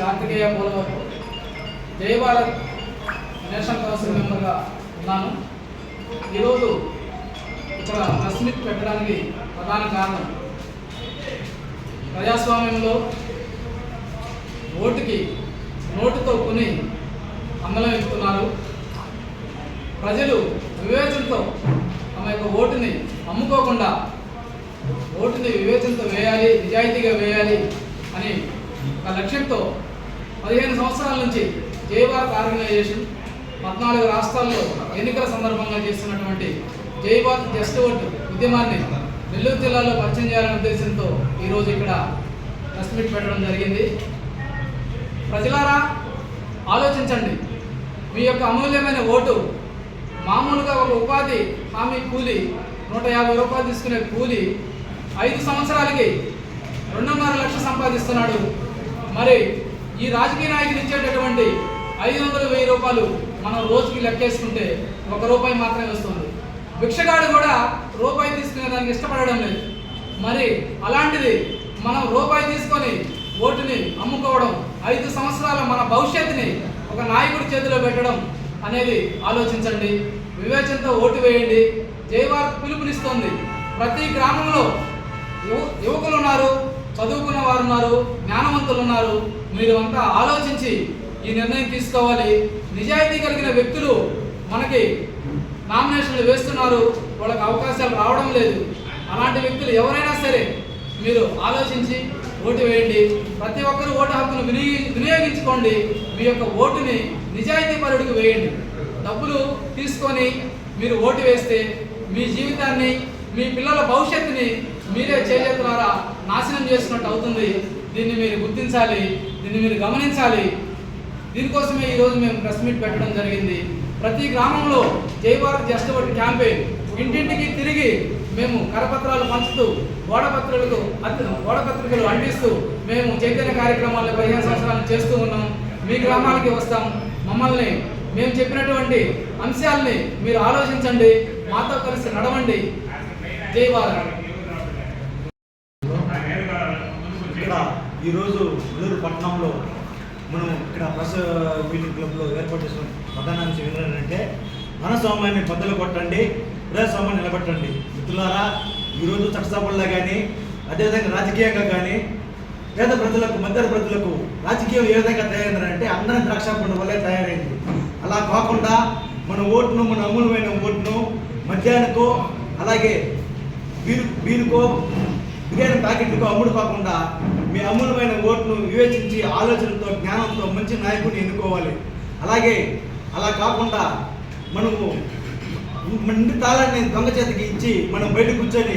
కార్తికేయ పోలవరం జై Bharat national council మెంబర్గా ఉన్నాను. ఈరోజు ఇక్కడ ప్రెస్ మీట్ పెట్టడానికి ప్రధాన కారణం ప్రజాస్వామ్యంలో ఓటుకి నోటుతో కొని అమలం ఇస్తున్నారు. ప్రజలు వివేచనతో తమ యొక్క ఓటుని అమ్ముకోకుండా ఓటుని వివేచనతో వేయాలి, నిజాయితీగా వేయాలి అని ఒక లక్ష్యంతో 15 సంవత్సరాల నుంచి జై భారత్ ఆర్గనైజేషన్ 14 రాష్ట్రాల్లో ఎన్నికల సందర్భంగా చేస్తున్నటువంటి జై భారత్ జస్ట్ ఓట్ ఉద్యమాన్ని నెల్లూరు జిల్లాలో పరిచయం చేయాలనే ఉద్దేశంతో ఈరోజు ఇక్కడ ప్రెస్ మీట్ పెట్టడం జరిగింది. ప్రజలారా ఆలోచించండి, మీ యొక్క అమూల్యమైన ఓటు మామూలుగా ఒక ఉపాధి హామీ కూలి 150 రూపాయలు తీసుకునే కూలి 5 సంవత్సరాలకి 2.5 లక్షలు సంపాదిస్తున్నాడు. మరి ఈ రాజకీయ నాయకులు ఇచ్చేటటువంటి 500-1000 రూపాయలు మనం రోజుకి లెక్కేసుకుంటే 1 రూపాయి మాత్రమే వస్తుంది. భిక్షగాడు కూడా రూపాయి తీసుకునే దానికి ఇష్టపడడం లేదు. మరి అలాంటిది మనం రూపాయి తీసుకొని ఓటుని అమ్ముకోవడం, 5 సంవత్సరాల మన భవిష్యత్తుని ఒక నాయకుడి చేతిలో పెట్టడం అనేది ఆలోచించండి. వివేచనతో ఓటు వేయండి. జై భారత్ పిలుపునిస్తోంది. ప్రతి గ్రామంలో యువకులు ఉన్నారు, చదువుకున్న వారు ఉన్నారు, జ్ఞానవంతులు ఉన్నారు. మీరు అంతా ఆలోచించి ఈ నిర్ణయం తీసుకోవాలి. నిజాయితీ కలిగిన వ్యక్తులు మనకి నామినేషన్లు వేస్తున్నారు, వాళ్ళకి అవకాశాలు రావడం లేదు. అలాంటి వ్యక్తులు ఎవరైనా సరే మీరు ఆలోచించి ఓటు వేయండి. ప్రతి ఒక్కరు ఓటు హక్కును వినియోగించుకోండి. మీ యొక్క ఓటుని నిజాయితీ పరుడికి వేయండి. డబ్బులు తీసుకొని మీరు ఓటు వేస్తే మీ జీవితాన్ని, మీ పిల్లల భవిష్యత్తుని మీరే చేతులారా నాశనం చేసినట్టు అవుతుంది. దీన్ని మీరు గుర్తించాలి, దీన్ని మీరు గమనించాలి. దీనికోసమే ఈరోజు మేము ప్రెస్ మీట్ పెట్టడం జరిగింది. ప్రతి గ్రామంలో జై భారత్ జస్ట్ ఓట్ క్యాంపెయిన్ ఇంటింటికి తిరిగి మేము కరపత్రాలు పంచుతూ గోడపత్రికలు అంటిస్తూ మేము చైతన్య కార్యక్రమాలు 15 సంవత్సరాలు చేస్తూ ఉన్నాం. మీ గ్రామాలకి వస్తాం. మమ్మల్ని మేము చెప్పినటువంటి అంశాలని మీరు ఆలోచించండి, మాతో కలిసి నడవండి. జై భారత్. ఇక్కడ ఈరోజు నెల్లూరు పట్టణంలో మనం ఇక్కడ ప్రెస్ మీటింగ్ క్లబ్లో ఏర్పాటు చేసిన ప్రధాన అంశం ఏంటంటే మనస్వామ్యాన్ని బద్దలు కొట్టండి, ప్రజాస్వామ్యాన్ని నిలబెట్టండి. మిత్రులారా, ఈరోజు చట్టసభల్లో కానీ అదేవిధంగా రాజకీయంగా కానీ పేద ప్రజలకు, మధ్య ప్రజలకు రాజకీయం ఏ విధంగా తయారైందంటే అందరం ద్రాక్షాపండు వల్లే తయారైంది. అలా కాకుండా మన ఓటును, మన అమూల్యమైన ఓటును మద్యానికో అలాగే బీరుకో బిర్యానీ ప్యాకెట్లకో అమ్ముడు కాకుండా మీ అమూల్యమైన ఓటును వివేచించి ఆలోచనతో, జ్ఞానంతో మంచి నాయకుడిని ఎన్నుకోవాలి. అలాగే అలా కాకుండా మనము ఇంటి తాళాన్ని దొంగ చేతికి ఇచ్చి మనం బయట కూర్చొని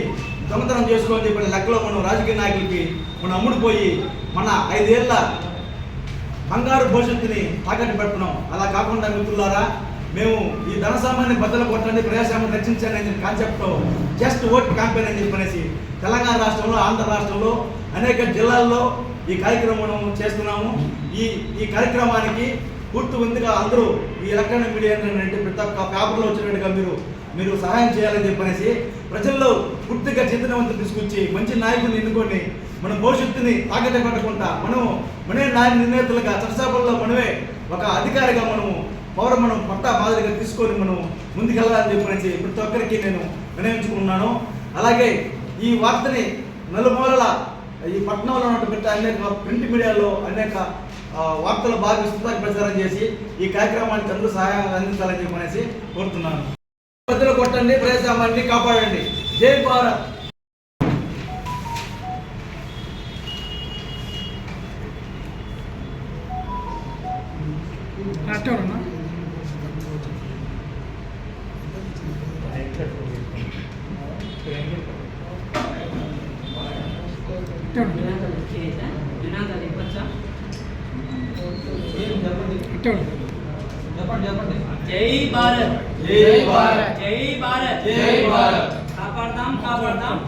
దొంగతనం చేసుకోవాలని చెప్పిన లెక్కలో మనం రాజకీయ నాయకులకి మనం అమ్ముడుపోయి మన 5 ఏళ్ల బంగారు భవిష్యత్తుని తాకట్టు పెడుతున్నాం. అలా కాకుండా మిత్రులారా, మేము ఈ ధనసామాన్ని బద్దలు కొట్టండి, ప్రజాస్వామ్యం రక్షించండి అనే కాన్సెప్ట్తో జస్ట్ ఓట్ క్యాంపెయిన్ అని చెప్పనేసి తెలంగాణ రాష్ట్రంలో, ఆంధ్ర రాష్ట్రంలో అనేక జిల్లాల్లో ఈ కార్యక్రమం చేస్తున్నాము. ఈ కార్యక్రమానికి పూర్తి ముందుగా అందరూ ఈ ఎలక్ట్రానిక్ మీడియా ఏంటంటే ప్రతి ఒక్క పేపర్లో వచ్చినట్టుగా మీరు సహాయం చేయాలని చెప్పనేసి ప్రజల్లో పూర్తిగా చైతన్యవంతం తీసుకొచ్చి మంచి నాయకుడిని ఎన్నుకొని మన భవిష్యత్తుని తాకట్టు పెట్టకుండా మనమే నిర్ణేతలుగా చట్టసభల్లో మనమే ఒక అధికారిగా మనం పట్టా మాదిరిగా తీసుకొని మనం ముందుకెళ్ళాలని చెప్పనేసి ప్రతి ఒక్కరికి నేను వినయించుకున్నాను. అలాగే ఈ వార్తని నలుమూలల ఈ పట్టణంలో ఉన్నటువంటి అనేక ప్రింట్ మీడియాలో అనేక వార్తలు బాగా విస్తృతంగా ప్రచారం చేసి ఈ కార్యక్రమానికి అందరూ సహాయం అందించాలని చెప్పనేసి కోరుతున్నాను. ప్రజలు కొట్టండి, ప్రజాస్వామ్యాన్ని కాపాడండి. జై భారత్. జై భారత్, జై భారత్, జై భారత్, జై భారత్. కాపాడదాం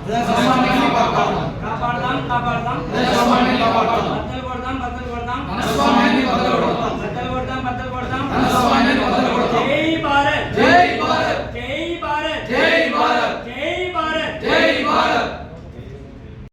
ప్రజాస్వామ్యాన్ని కాపాడదాం, కాపాడదాం ప్రజాస్వామ్యాన్ని కాపాడదాం. బద్దలు కొడదాం మనస్వామ్యాన్ని